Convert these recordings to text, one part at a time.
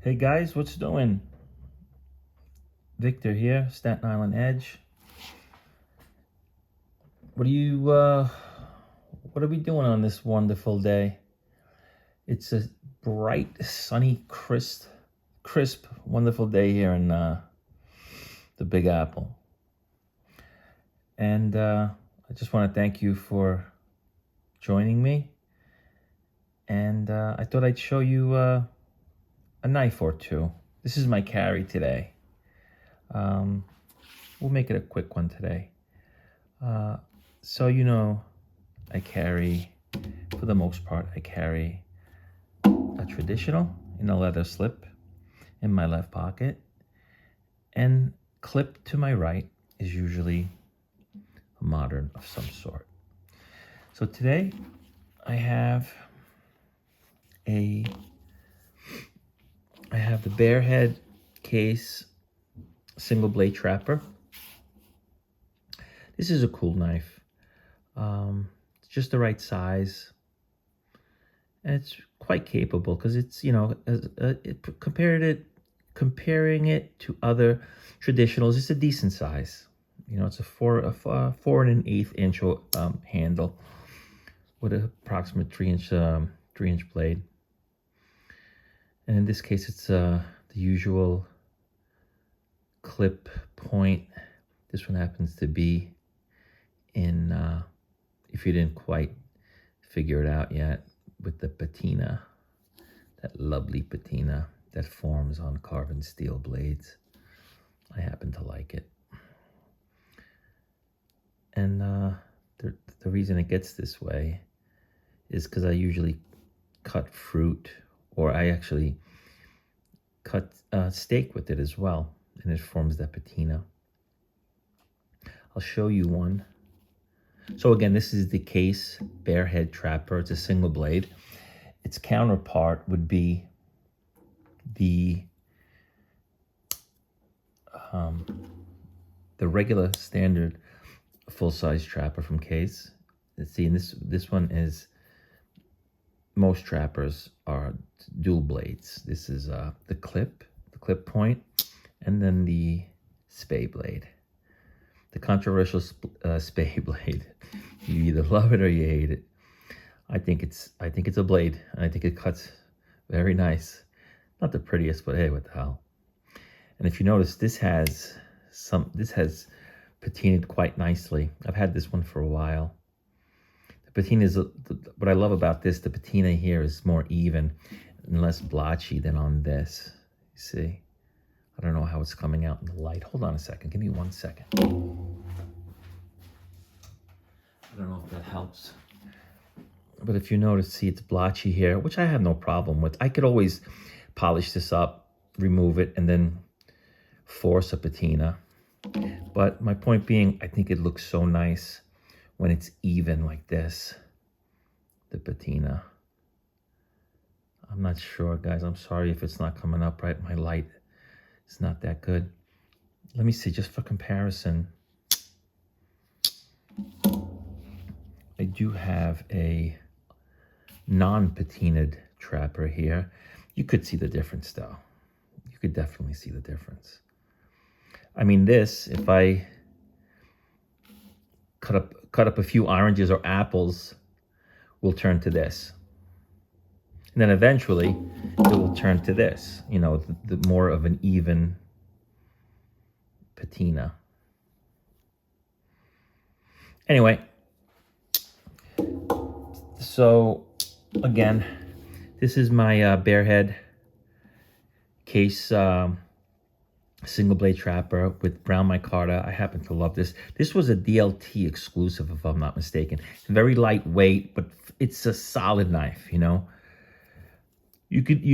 Hey guys, what's doing? Victor here, Staten Island Edge. What are we doing on this wonderful day? It's a bright, sunny, crisp, wonderful day here in the Big Apple. And I just want to thank you for joining me. And I thought I'd show you a knife or two. This is my carry today. We'll make it a quick one today. So I carry, for the most part, I carry a traditional in a leather slip in my left pocket, and clipped to my right is usually a modern of some sort. So today I have the Bearhead Case single blade trapper. This is a cool knife. It's just the right size, and it's quite capable because it's comparing it to other traditionals. It's a decent size. It's a 4 1/8 inch handle with an approximate 3-inch blade. And in this case, it's the usual clip point. This one happens to be in, if you didn't quite figure it out yet, with the patina, that lovely patina that forms on carbon steel blades. I happen to like it. And the reason it gets this way is because I usually cut fruit, or I actually cut steak with it as well, and it forms that patina. I'll show you one. So again, this is the Case Bearhead Trapper. It's a single blade. Its counterpart would be the regular standard full-size trapper from Case. Let's see, and this one is, most trappers are dual blades. This is the clip point, and then the spay blade. The controversial spay blade. You either love it or you hate it. I think it's a blade, and I think it cuts very nice. Not the prettiest, but hey, what the hell. And if you notice, this has patinaed quite nicely. I've had this one for a while. The patina is, what I love about this, the patina here is more even and less blotchy than on this. You see? I don't know how it's coming out in the light. Hold on a second. Give me 1 second. I don't know if that helps. But if you notice, see, it's blotchy here, which I have no problem with. I could always polish this up, remove it, and then force a patina. But my point being, I think it looks so nice when it's even like this, the patina. I'm not sure, guys. I'm sorry if it's not coming up right. My light is not that good. Let me see, just for comparison. I do have a non-patinaed trapper here. You could see the difference, though. You could definitely see the difference. I mean, this, if I cut up a few oranges or apples, will turn to this. And then eventually, it will turn to this, the more of an even patina. Anyway, so again, this is my Bearhead Case single blade trapper with brown micarta. I happen to love this. This was a DLT exclusive, if I'm not mistaken. It's very lightweight, but it's a solid knife. You could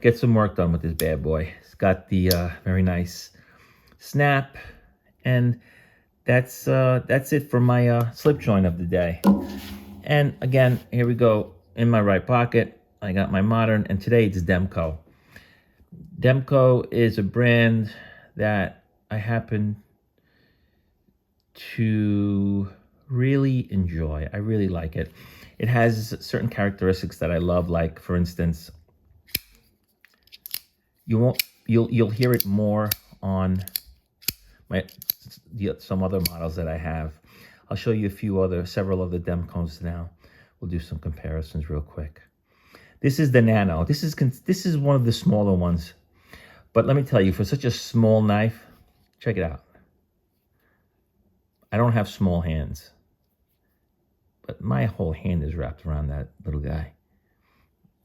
get some work done with this bad boy. It's got the very nice snap, and that's it for my slip joint of the day. And again, here we go. In my right pocket, I got my modern, and today it's Demko. Demko is a brand that I happen to really enjoy. I really like it. It has certain characteristics that I love, like, for instance, You'll hear it more on some other models that I have. I'll show you several other Demkos now. We'll do some comparisons real quick. This is the Nano. This is one of the smaller ones. But let me tell you, for such a small knife, check it out. I don't have small hands, but my whole hand is wrapped around that little guy.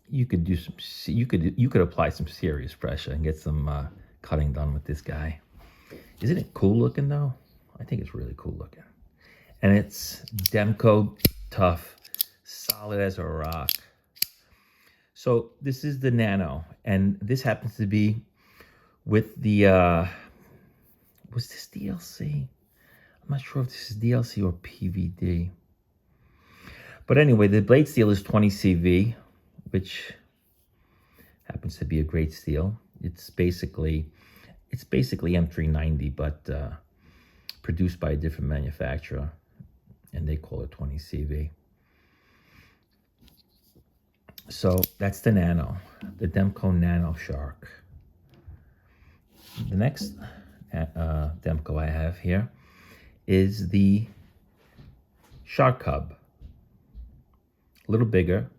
You could apply some serious pressure and get some cutting done with this guy. Isn't it cool looking though? I think it's really cool looking. And it's Demko tough, solid as a rock. So this is the Nano, and this happens to be with the, was this DLC? I'm not sure if this is DLC or PVD. But anyway, the blade steel is 20 CV, which happens to be a great steel. It's basically M390, but produced by a different manufacturer, and they call it 20 CV. So that's the Nano, the Demko Nano Shark. The next Demko I have here is the Shark Cub. A little bigger.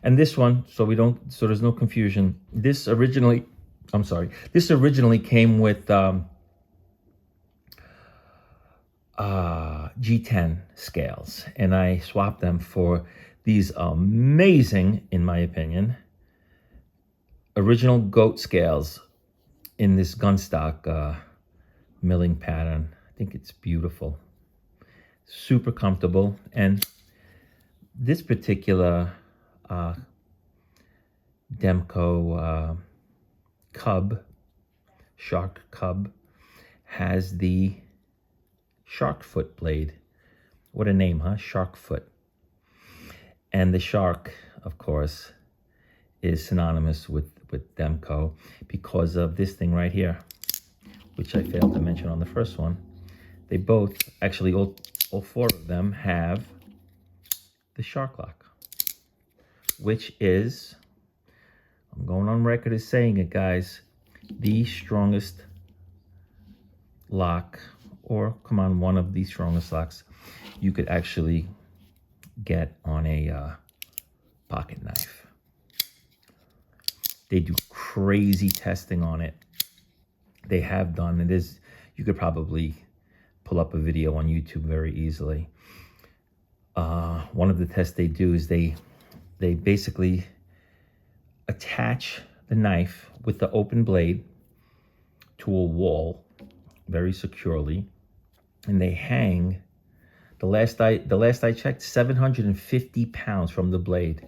And this one, so there's no confusion. This originally came with G10 scales, and I swapped them for these amazing, in my opinion, original goat scales in this gunstock milling pattern. I think it's beautiful, super comfortable. And this particular Demko Shark Cub, has the shark foot blade. What a name, huh? Shark foot. And the shark, of course, is synonymous with Demko because of this thing right here, which I failed to mention on the first one. They both, actually all four of them, have the shark lock, which is, I'm going on record as saying it, guys, the strongest lock, or come on, one of the strongest locks you could actually get on a pocket knife. They do crazy testing on it. They have done it. You could probably pull up a video on YouTube very easily. One of the tests they do is they basically attach the knife with the open blade to a wall very securely, and they hang, the last I checked, 750 pounds from the blade.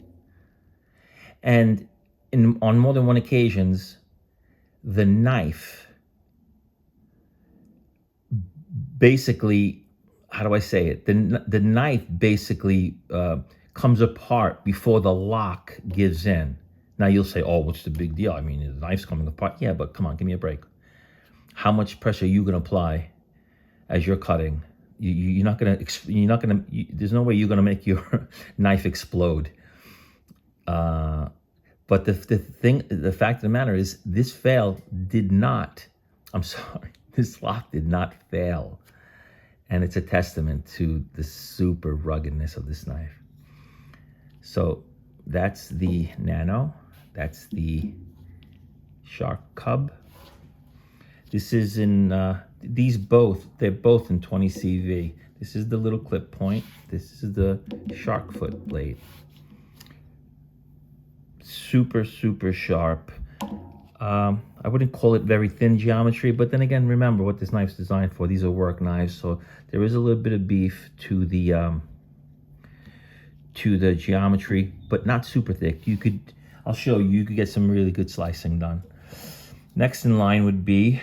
And on more than one occasions, the knife basically, how do I say it? The knife basically comes apart before the lock gives in. Now you'll say, oh, what's the big deal? I mean, the knife's coming apart. Yeah, but come on, give me a break. How much pressure are you going to apply as you're cutting? You're not going to, there's no way you're going to make your knife explode. But the fact of the matter is, this lock did not fail. And it's a testament to the super ruggedness of this knife. So that's the Nano. That's the Shark Cub. This is in, they're both in 20 CV. This is the little clip point. This is the shark foot blade. Super, super sharp. I wouldn't call it very thin geometry, but then again, remember what this knife's designed for. These are work knives, so there is a little bit of beef to the geometry, but not super thick. I'll show you, you could get some really good slicing done. Next in line would be,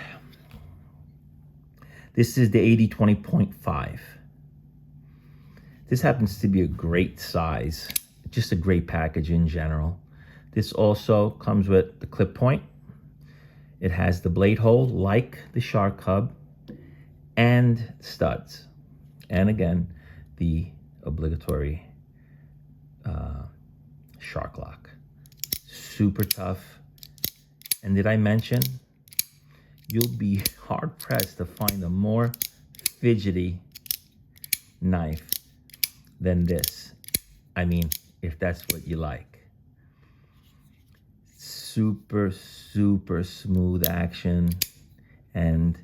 this is the 80-20.5. This happens to be a great size, just a great package in general. This also comes with the clip point. It has the blade hole like the Shark Cub, and studs. And again, the obligatory shark lock. Super tough. And did I mention, you'll be hard pressed to find a more fidgety knife than this. I mean, if that's what you like. Super, super smooth action and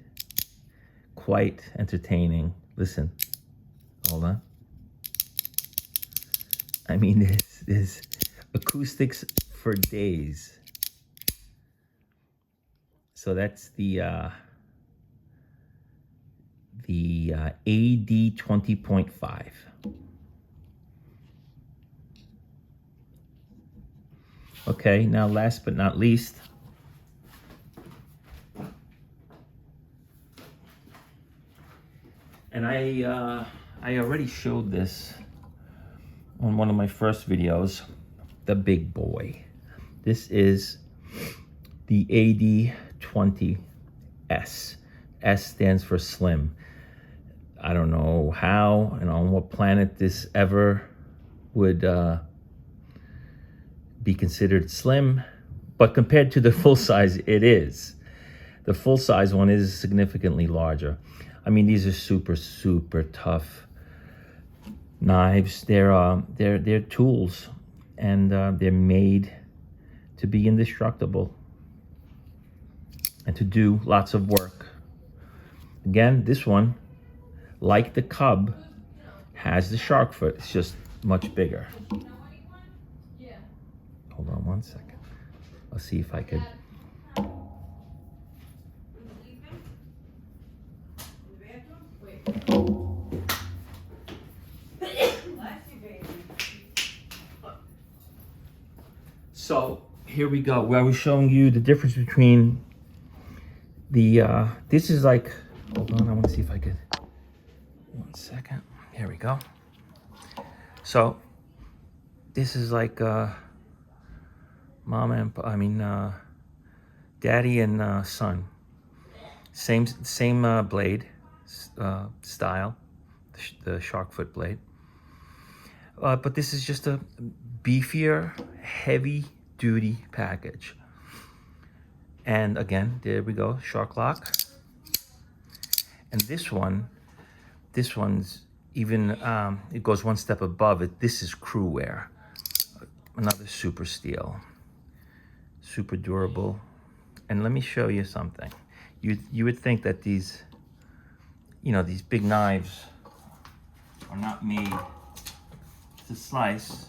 quite entertaining. Listen, hold on. I mean, this is acoustics for days. So that's the AD 20.5. Okay, now last but not least, and I already showed this on one of my first videos, the big boy. This is the AD20S. S stands for slim. I don't know how and on what planet this ever would be considered slim, but compared to the full size, it is. The full size one is significantly larger. I mean, these are super, super tough knives. They're tools, and they're made to be indestructible and to do lots of work. Again, this one, like the Cub, has the shark foot. It's just much bigger. Hold on one second. I'll see if I could. So here we go, where I was showing you the difference between the, this is like, hold on, I want to see if I could, one second, here we go. So this is like mom and, daddy and son. Same blade style, the shark foot blade. But this is just a beefier, heavy duty package. And again, there we go, shark lock. And this one's even, it goes one step above it. This is crew wear. Another super steel, super durable. And let me show you something. You would think that these, these big knives are not made to slice,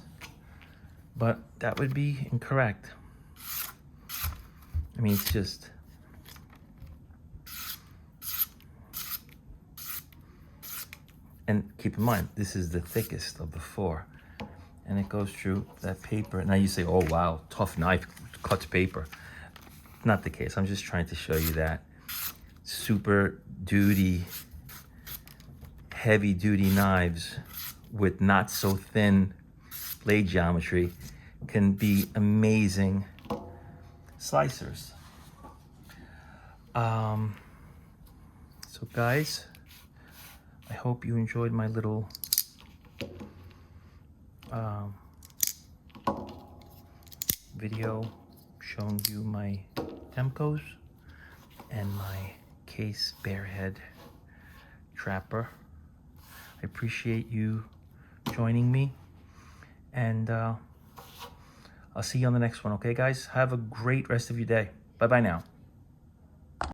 but that would be incorrect. I mean, it's just, and keep in mind, this is the thickest of the four, and it goes through that paper. Now you say, oh wow, tough knife, cuts paper. Not the case. I'm just trying to show you that super duty, heavy duty knives with not so thin blade geometry can be amazing slicers. So guys, I hope you enjoyed my little video showing you my Demkos and my Case Bearhead Trapper. I appreciate you joining me, and I'll see you on the next one, okay guys? Have a great rest of your day. Bye-bye now.